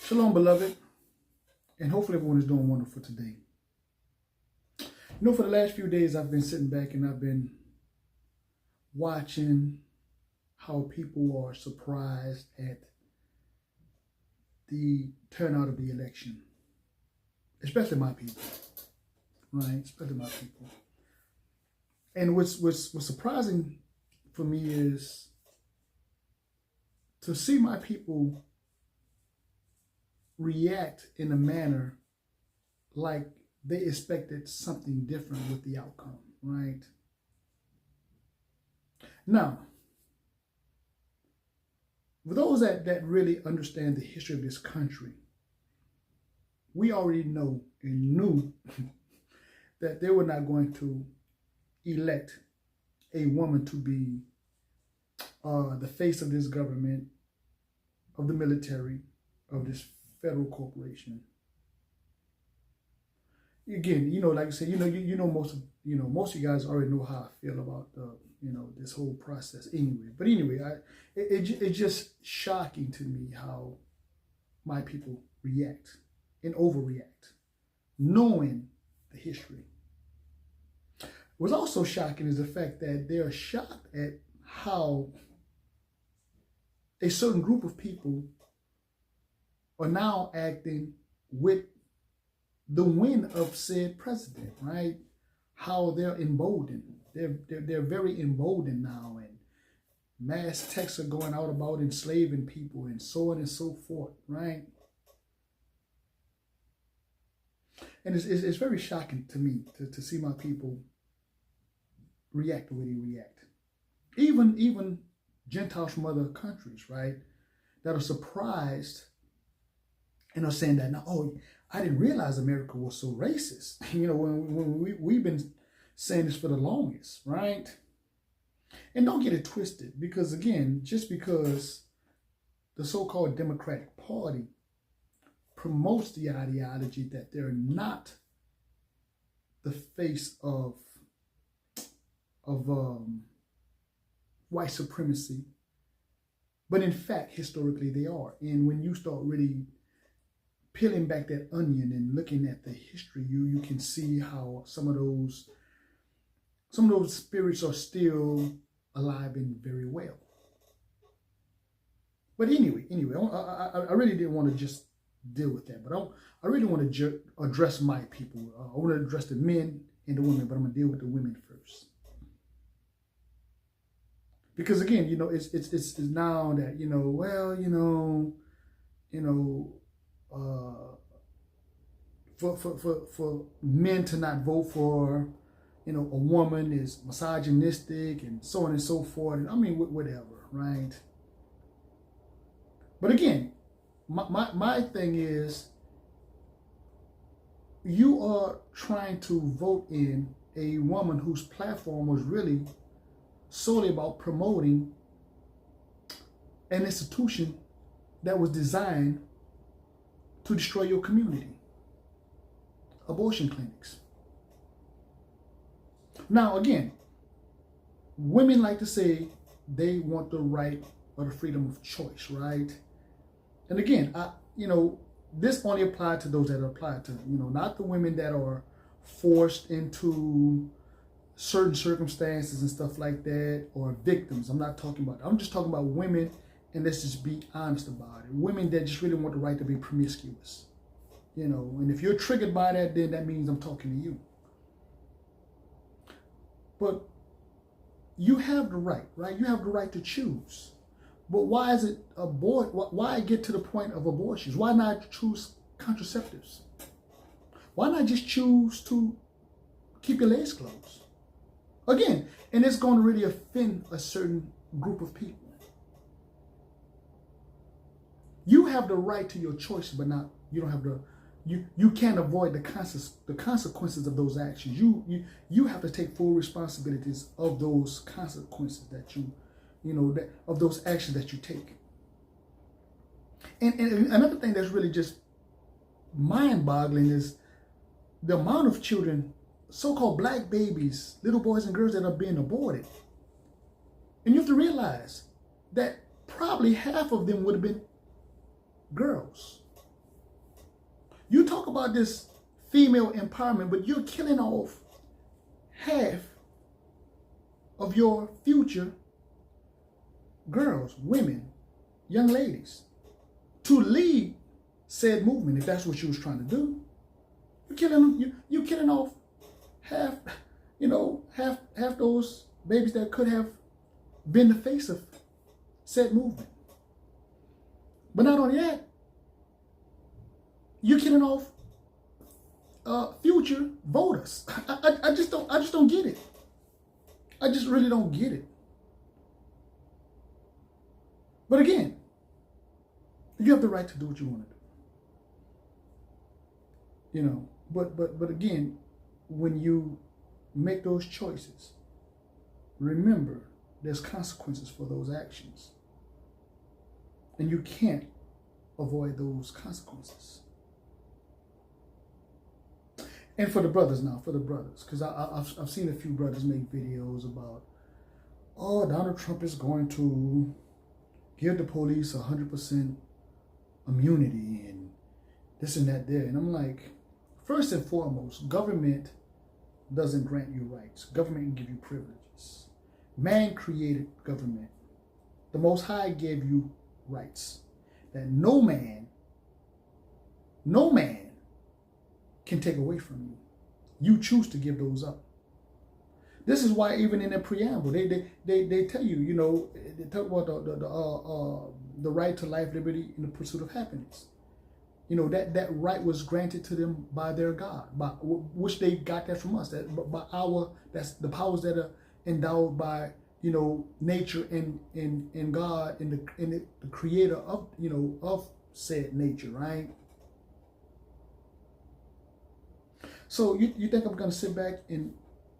Shalom, beloved, and hopefully everyone is doing wonderful today. For the last few days, I've been sitting back and I've been watching how people are surprised at the turnout of the election, especially my people, right? Especially my people. And what's surprising for me is to see my people react in a manner like they expected something different with the outcome, right? Now, for those that really understand the history of this country, we already know and knew that they were not going to elect a woman to be the face of this government, of the military, of this federal corporation. Again, like I said, most of you guys already know how I feel about this whole process. Anyway, it's just shocking to me how my people react and overreact, knowing the history. What's also shocking is the fact that they are shocked at how a certain group of people are now acting with the win of said president, right? How they're emboldened. They're very emboldened now, and mass texts are going out about enslaving people and so on and so forth, right? And it's very shocking to me to see my people react the way they react. Even Gentiles from other countries, right, that are surprised and are saying that, I didn't realize America was so racist. When we've been saying this for the longest, right? And don't get it twisted, because again, just because the so-called Democratic Party promotes the ideology that they're not the face of white supremacy, but in fact, historically they are. And when you start really peeling back that onion and looking at the history, you can see how some of those spirits are still alive and very well. But anyway, I really didn't want to just deal with that, but I really want to address my people. I want to address the men and the women, but I'm going to deal with the women first. Because again, it's now that, for men to not vote for, a woman is misogynistic and so on and so forth. And whatever, right? But again, my thing is, you are trying to vote in a woman whose platform was really solely about promoting an institution that was designed to destroy your community. Abortion clinics. Now, again, women like to say they want the right or the freedom of choice, right? And again, this only applies to those that are applied to, not the women that are forced into certain circumstances and stuff like that, or victims. I'm just talking about women, and let's just be honest about it. Women that just really want the right to be promiscuous. And if you're triggered by that, then that means I'm talking to you. But you have the right, right? You have the right to choose. But why is it why get to the point of abortions? Why not choose contraceptives? Why not just choose to keep your legs closed? Again, and it's going to really offend a certain group of people. You have the right to your choice, but you don't have you can't avoid the consequences of those actions. You have to take full responsibilities of those consequences that of those actions that you take. And another thing that's really just mind-boggling is the amount of children, so-called black babies, little boys and girls that are being aborted. And you have to realize that probably half of them would have been girls. about this female empowerment, but you're killing off half of your future girls, women, young ladies to lead said movement, if that's what you was trying to do. You're killing them. You're killing off half, half those babies that could have been the face of said movement. But not only that, you're killing off future voters. I just don't get it. I just really don't get it. But again, you have the right to do what you want to do. But again, when you make those choices, remember there's consequences for those actions. And you can't avoid those consequences. And for the brothers now, because I've seen a few brothers make videos about, oh, Donald Trump is going to give the police 100% immunity and this and that there. And I'm like, first and foremost, government doesn't grant you rights. Government can give you privileges. Man created government. The Most High gave you rights that no man can take away from you. You choose to give those up. This is why even in the preamble, they tell you, they talk about the right to life, liberty, and the pursuit of happiness. That right was granted to them by their God, by which they got that from us. That's the powers that are endowed by nature and God and the creator of said nature, right? So you think I'm gonna sit back and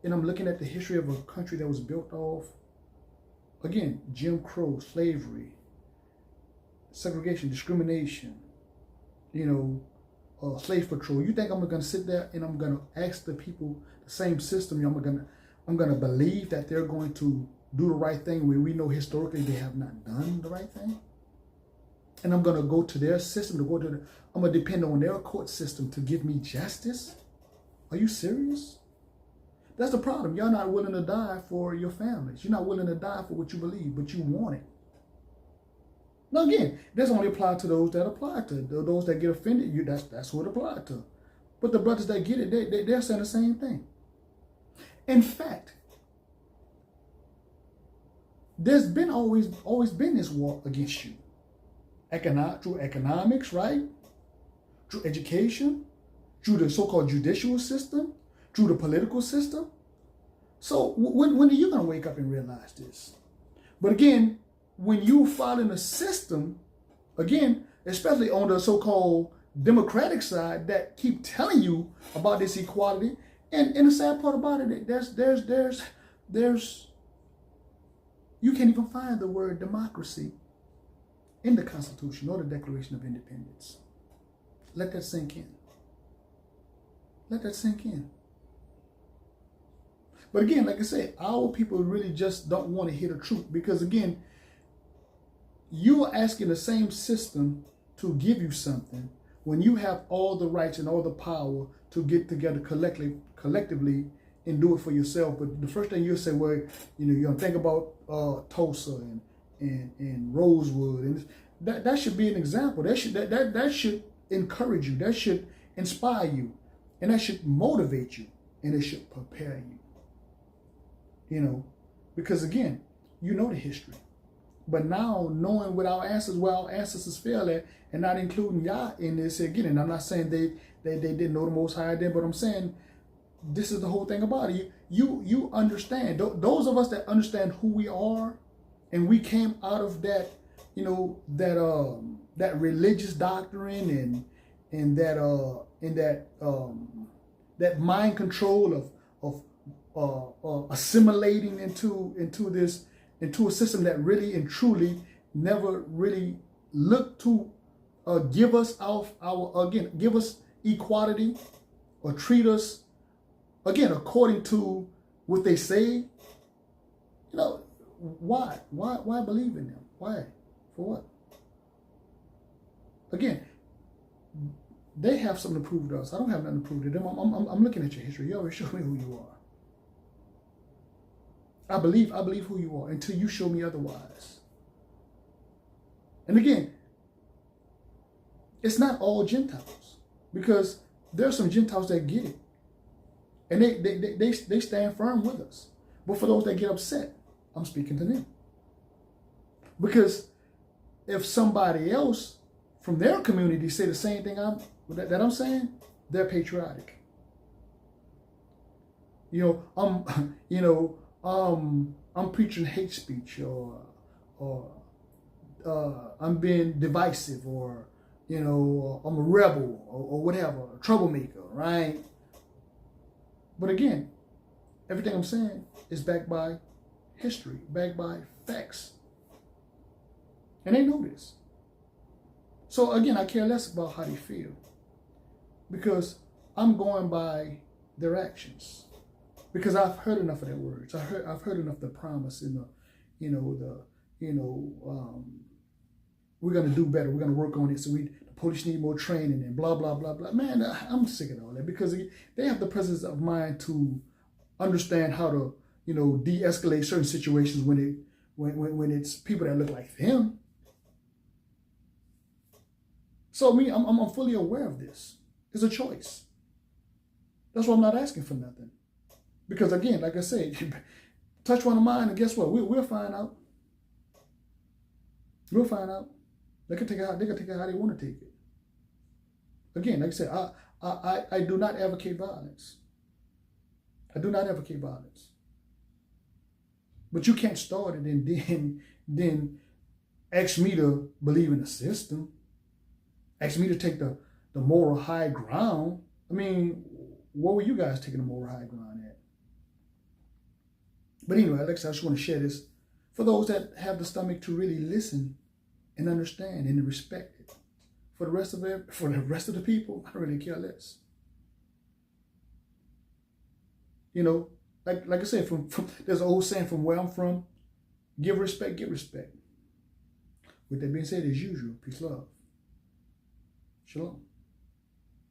I'm looking at the history of a country that was built off, again, Jim Crow, slavery, segregation, discrimination, slave patrol. You think I'm gonna sit there and I'm gonna ask the people the same system? I'm gonna believe that they're going to do the right thing when we know historically they have not done the right thing? And I'm gonna go to their system, I'm gonna depend on their court system to give me justice? Are you serious? That's the problem. Y'all not willing to die for your families. You're not willing to die for what you believe, but you want it. Now again, this only applies to those that apply to. Those that get offended, that's who it applied to. But the brothers that get it, they're saying the same thing. In fact, there's been always been this war against you. Through economics, right? Through education, through the so-called judicial system, through the political system. So when are you going to wake up and realize this? But again, when you fall in a system, again, especially on the so-called democratic side that keep telling you about this equality, and the sad part about it, there's you can't even find the word democracy in the Constitution or the Declaration of Independence. Let that sink in. Let that sink in. But again, like I said, our people really just don't want to hear the truth because, again, you are asking the same system to give you something when you have all the rights and all the power to get together collectively and do it for yourself. But the first thing you'll say, well, you're going to think about Tulsa and Rosewood. And that should be an example. That should encourage you. That should inspire you. And that should motivate you, and it should prepare you. Because again, you know the history. But now knowing what our ancestors failed at, and not including Yah in this again, and I'm not saying they didn't know the Most High then, but I'm saying this is the whole thing about it. You understand. Those of us that understand who we are, and we came out of that, that religious doctrine and that mind control of assimilating into a system that really and truly never really looked to give us give us equality or treat us again according to what they say. Why believe in them? Why? For what? Again, They have something to prove to us. I don't have nothing to prove to them. I'm looking at your history. You already showed me who you are. I believe who you are until you show me otherwise. And again, it's not all Gentiles, because there are some Gentiles that get it, and they stand firm with us. But for those that get upset, I'm speaking to them, because if somebody else from their community say the same thing that I'm saying, they're patriotic. I'm preaching hate speech, or I'm being divisive, or I'm a rebel, or whatever, a troublemaker, right? But again, everything I'm saying is backed by history, backed by facts. And they know this. So again, I care less about how they feel, because I'm going by their actions. Because I've heard enough of their words. I've heard enough of the promise and we're gonna do better. We're gonna work on it. So the police need more training and blah blah blah blah. Man, I'm sick of all that, because they have the presence of mind to understand how to de-escalate certain situations when it's people that look like them. So I'm fully aware of this. It's a choice. That's why I'm not asking for nothing. Because again, like I said, touch one of mine, and guess what? We'll find out. We'll find out. They can take it how they want to take it. Again, like I said, I do not advocate violence. I do not advocate violence. But you can't start it and then ask me to believe in the system. Ask me to take the moral high ground. I mean, where were you guys taking the moral high ground at? But anyway, Alex, I just want to share this for those that have the stomach to really listen and understand and respect it. For the rest of the people, I don't really care less. Like I said, from there's an old saying from where I'm from: give respect, get respect. With that being said, as usual, peace, love, shalom.